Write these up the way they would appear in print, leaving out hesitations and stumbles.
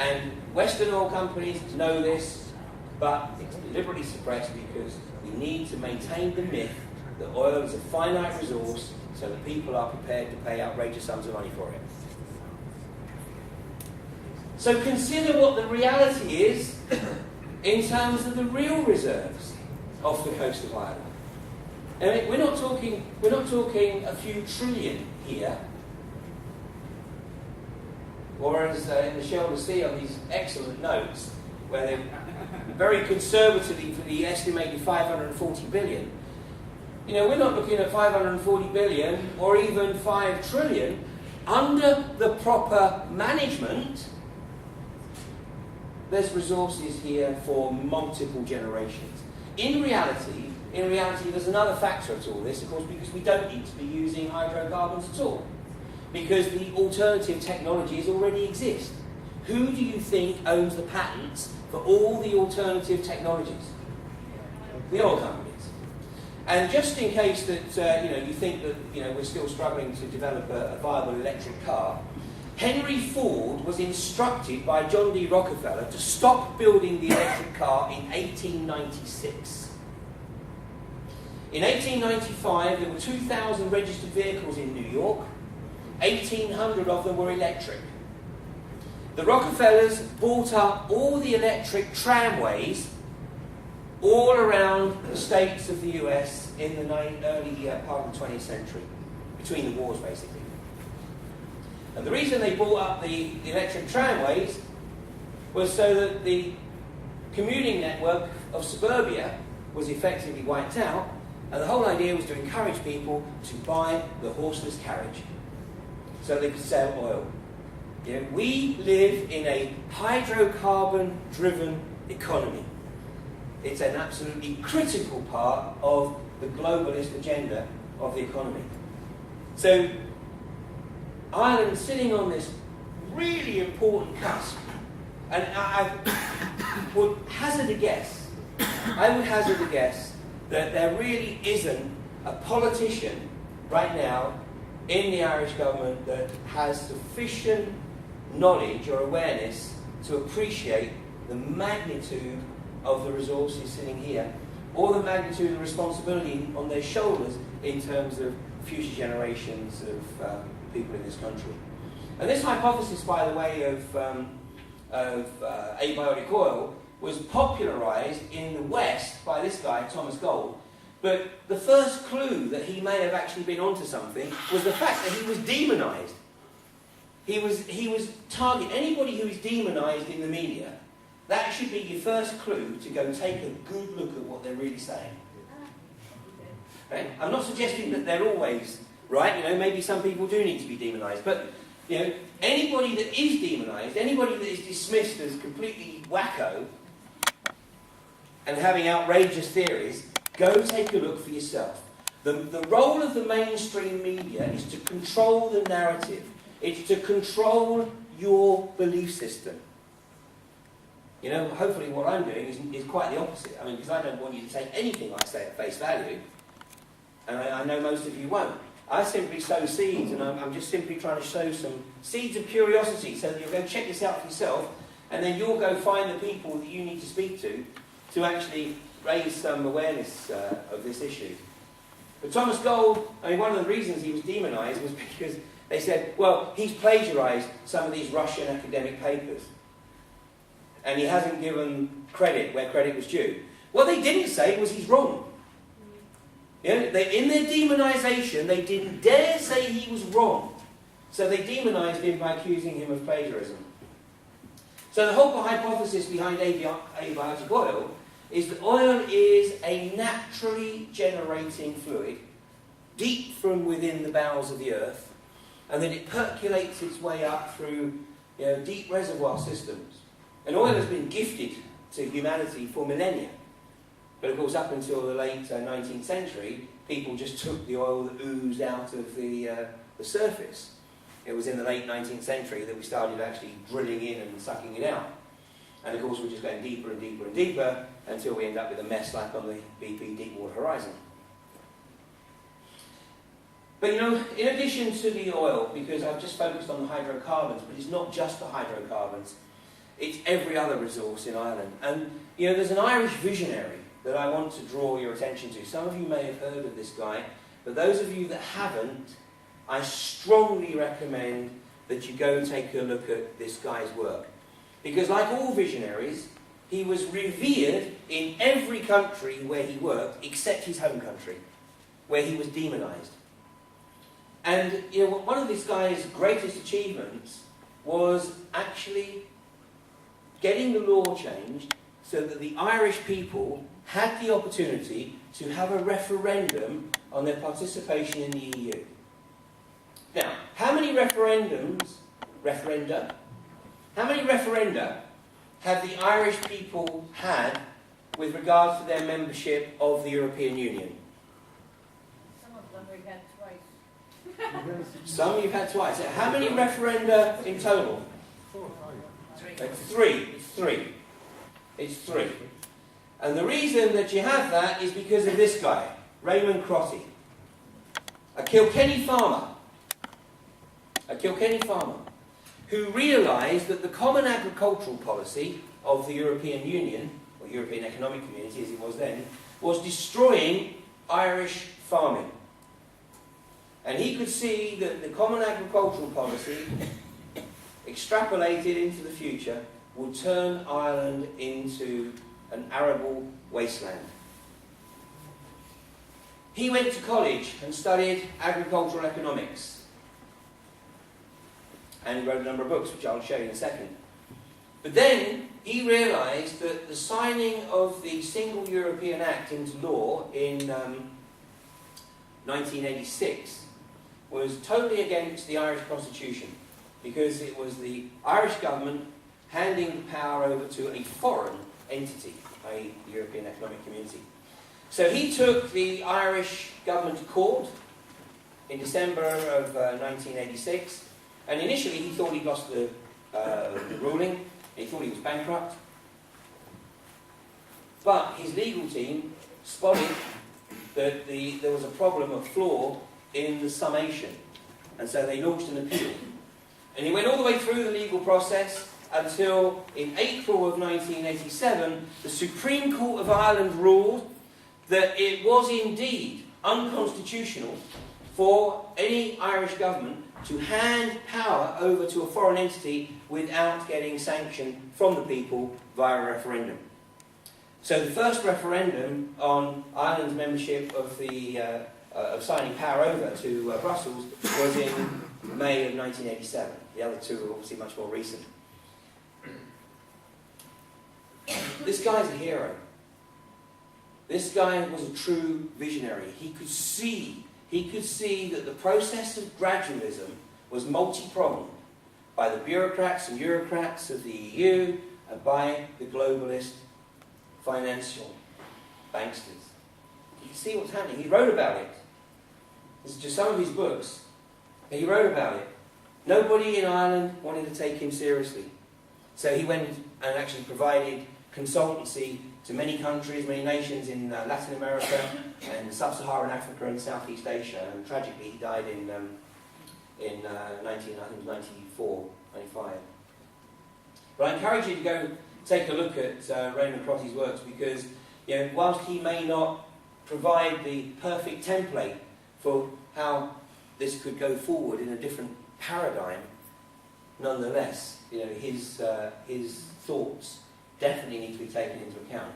And Western oil companies know this, but it's deliberately suppressed because we need to maintain the myth that oil is a finite resource so that people are prepared to pay outrageous sums of money for it. So consider what the reality is in terms of the real reserves off the coast of Ireland. And we're not talking a few trillion here, or as in the Sheldon see on these excellent notes, where they're very conservatively estimated 540 billion. You know, we're not looking at 540 billion or even 5 trillion under the proper management. There's resources here for multiple generations. In reality, there's another factor to all this, of course, because we don't need to be using hydrocarbons at all. Because the alternative technologies already exist. Who do you think owns the patents for all the alternative technologies? The oil companies. And just in case that you think that we're still struggling to develop a viable electric car, Henry Ford was instructed by John D. Rockefeller to stop building the electric car in 1896. In 1895, there were 2,000 registered vehicles in New York. 1,800 of them were electric. The Rockefellers bought up all the electric tramways all around the states of the US in the early part of the 20th century, between the wars basically. And the reason they bought up the electric tramways was so that the commuting network of suburbia was effectively wiped out, and the whole idea was to encourage people to buy the horseless carriage so they could sell oil. We live in a hydrocarbon-driven economy. It's an absolutely critical part of the globalist agenda of the economy. So Ireland's sitting on this really important cusp, and I would hazard a guess that there really isn't a politician right now in the Irish government that has sufficient knowledge or awareness to appreciate the magnitude of the resources sitting here, or the magnitude of the responsibility on their shoulders in terms of future generations of people in this country. And this hypothesis, by the way, of abiotic oil was popularized in the West by this guy, Thomas Gold. But the first clue that he may have actually been onto something was the fact that he was demonized. He was targeted. Anybody who is demonized in the media, that should be your first clue to go take a good look at what they're really saying. Right? I'm not suggesting that they're always right. Maybe some people do need to be demonized. But anybody that is demonized, anybody that is dismissed as completely wacko and having outrageous theories, go take a look for yourself. The role of the mainstream media is to control the narrative. It's to control your belief system. Hopefully what I'm doing is quite the opposite. Because I don't want you to take anything I say at face value. And I know most of you won't. I simply sow seeds, and I'm just simply trying to sow some seeds of curiosity so that you'll go check this out for yourself, and then you'll go find the people that you need to speak to actually raise some awareness of this issue. But Thomas Gold, one of the reasons he was demonized was because they said, well, he's plagiarized some of these Russian academic papers. And he hasn't given credit where credit was due. What they didn't say was he's wrong. In their demonization, they didn't dare say he was wrong. So they demonized him by accusing him of plagiarism. So the whole hypothesis behind abiotic oil is that oil is a naturally generating fluid, deep from within the bowels of the earth, and then it percolates its way up through deep reservoir systems. And oil has been gifted to humanity for millennia. But of course, up until the late 19th century, people just took the oil that oozed out of the surface. It was in the late 19th century that we started actually drilling in and sucking it out. And of course, we're just going deeper and deeper and deeper until we end up with a mess like on the BP Deepwater Horizon. But in addition to the oil, because I've just focused on the hydrocarbons, but it's not just the hydrocarbons, it's every other resource in Ireland. And, you know, there's an Irish visionary that I want to draw your attention to. Some of you may have heard of this guy, but those of you that haven't, I strongly recommend that you go take a look at this guy's work. Because like all visionaries, he was revered in every country where he worked, except his home country, where he was demonised. And, you know, one of this guy's greatest achievements was actually getting the law changed so that the Irish people had the opportunity to have a referendum on their participation in the EU. Now, how many referenda have the Irish people had with regards to their membership of the European Union? Some of them we've had twice. Some you've had twice. How many referenda in total? 4 or 5. 3. It's three. It's three. And the reason that you have that is because of this guy, Raymond Crotty, a Kilkenny farmer, who realised that the common agricultural policy of the European Union, or European Economic Community as it was then, was destroying Irish farming. And he could see that the common agricultural policy, extrapolated into the future, would turn Ireland into an arable wasteland. He went to college and studied agricultural economics. And he wrote a number of books, which I'll show you in a second. But then he realised that the signing of the Single European Act into law in 1986 was totally against the Irish Constitution, because it was the Irish government handing the power over to a foreign entity, i.e. the European Economic Community. So he took the Irish government to court in December of 1986, and initially he thought he'd lost the ruling, he thought he was bankrupt. But his legal team spotted that there was a problem, a flaw in the summation, and so they launched an appeal. And he went all the way through the legal process until in April of 1987, the Supreme Court of Ireland ruled that it was indeed unconstitutional for any Irish government to hand power over to a foreign entity without getting sanction from the people via a referendum. So the first referendum on Ireland's membership of signing power over to Brussels was in May of 1987. The other two are obviously much more recent. This guy's a hero. This guy was a true visionary. He could see that the process of gradualism was multi-pronged by the bureaucrats and bureaucrats of the EU and by the globalist financial banksters. You can see what's happening. He wrote about it. This is just some of his books. He wrote about it. Nobody in Ireland wanted to take him seriously. So he went and actually provided consultancy to many countries, many nations in Latin America and Sub-Saharan Africa and Southeast Asia. And tragically, he died in 1994, 95. But I encourage you to go take a look at Raymond Crotty's works, because, you know, whilst he may not provide the perfect template for how this could go forward in a different paradigm, nonetheless, you know, his thoughts definitely need to be taken into account.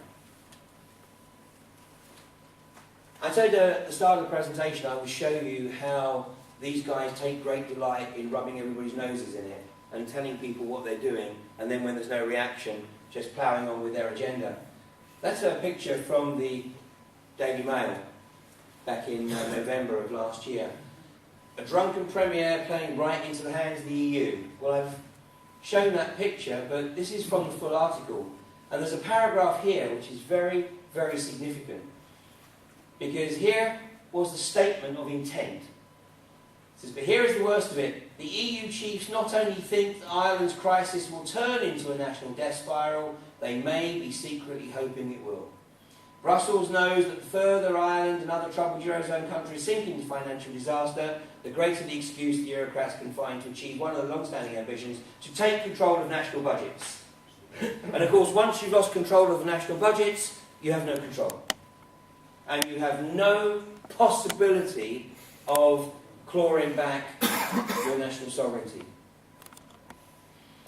I said at the start of the presentation I would show you how these guys take great delight in rubbing everybody's noses in it and telling people what they're doing, and then when there's no reaction, just ploughing on with their agenda. That's a picture from the Daily Mail back in November of last year. A drunken premier playing right into the hands of the EU. Well, I've shown that picture, but this is from the full article. And there's a paragraph here which is very, very significant. Because here was the statement of intent. It says, but here is the worst of it. The EU chiefs not only think that Ireland's crisis will turn into a national death spiral, they may be secretly hoping it will. Brussels knows that the further Ireland and other troubled Eurozone countries sink into financial disaster, the greater the excuse the Eurocrats can find to achieve one of the long-standing ambitions, to take control of national budgets. And of course, once you've lost control of the national budgets, you have no control. And you have no possibility of clawing back your national sovereignty.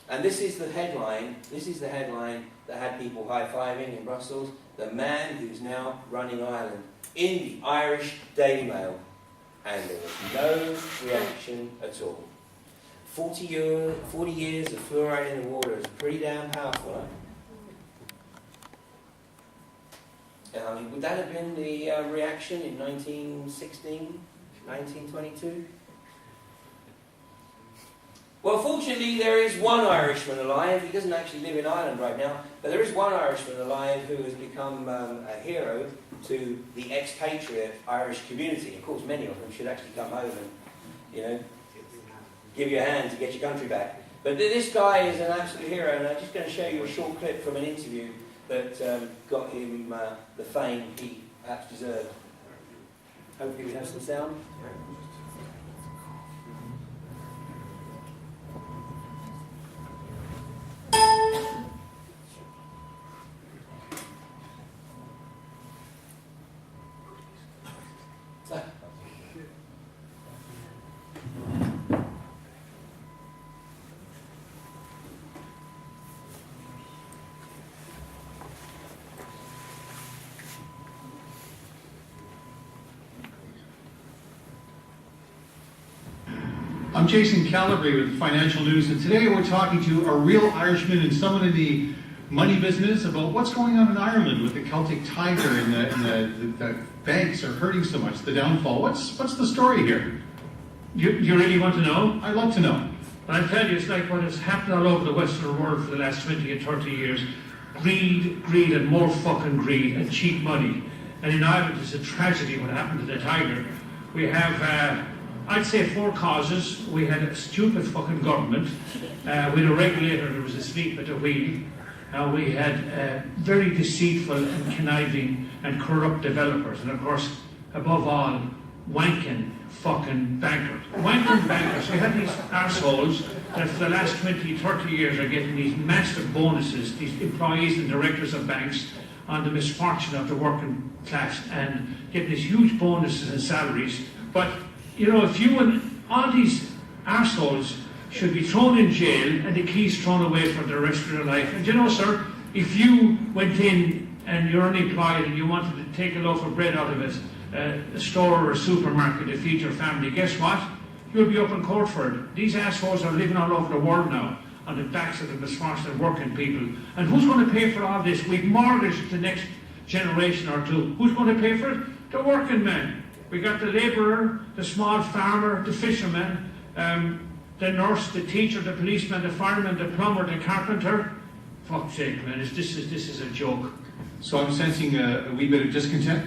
And this is the headline that had people high-fiving in Brussels. The man who's now running Ireland in the Irish Daily Mail. And there was no reaction at all. 40 years of fluoride in the water is pretty damn powerful, huh? I mean, would that have been the reaction in 1916, 1922? Well, fortunately, there is one Irishman alive. He doesn't actually live in Ireland right now, but there is one Irishman alive who has become a hero to the expatriate Irish community. Of course, many of them should actually come home and, you know, give you a hand to get your country back. But this guy is an absolute hero, and I'm just going to show you a short clip from an interview that got him the fame he perhaps deserved. Hopefully we have some sound. I'm Jason Calabry with Financial News, and today we're talking to a real Irishman and someone in the money business about what's going on in Ireland with the Celtic Tiger and the banks are hurting so much, the downfall. What's the story here? You really want to know? I'd love to know. I'll tell you, it's like what has happened all over the Western world for the last 20 and 30 years. Greed, and more fucking greed, and cheap money. And in Ireland, it's a tragedy what happened to the Tiger. We have, I'd say, 4 causes. We had a stupid fucking government. We had a regulator that was asleep at the wheel. We had very deceitful and conniving and corrupt developers. And of course, above all, wanking fucking bankers. Wanking bankers. We had these arseholes that for the last 20, 30 years are getting these massive bonuses, these employees and directors of banks, on the misfortune of the working class, and getting these huge bonuses and salaries. But, you know, if you and all these arseholes should be thrown in jail and the keys thrown away for the rest of their life. And you know, sir, if you went in and you're unemployed and you wanted to take a loaf of bread out of it, a store or a supermarket to feed your family, guess what? You'll be up in court for it. These assholes are living all over the world now on the backs of the misfortunate working people. And who's going to pay for all this? We've mortgaged the next generation or two. Who's going to pay for it? The working men. We got the labourer, the small farmer, the fisherman, the nurse, the teacher, the policeman, the fireman, the plumber, the carpenter. Fuck's sake, man, this is a joke. So I'm sensing a wee bit of discontent.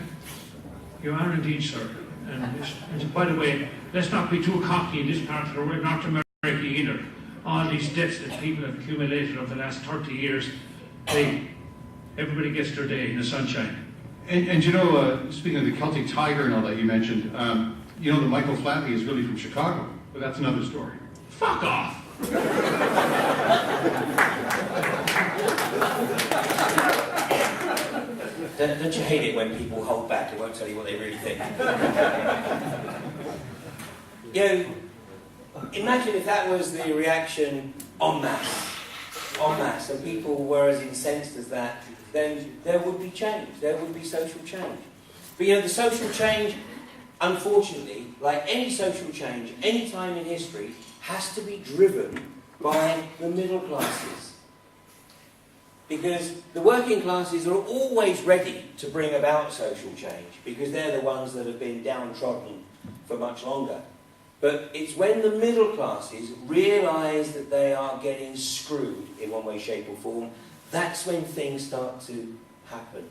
You are indeed, sir. And by the way, let's not be too cocky in this part of the world, North America either. All these debts that people have accumulated over the last 30 years, everybody gets their day in the sunshine. And you know, speaking of the Celtic Tiger and all that you mentioned, you know that Michael Flatley is really from Chicago, but that's another story. Fuck off! Don't you hate it when people hold back and won't tell you what they really think? You know, imagine if that was the reaction en masse, and people were as incensed as that, then there would be change, there would be social change. But you know, the social change, unfortunately, like any social change, any time in history, has to be driven by the middle classes. Because the working classes are always ready to bring about social change, because they're the ones that have been downtrodden for much longer. But it's when the middle classes realise that they are getting screwed in one way, shape or form, that's when things start to happen.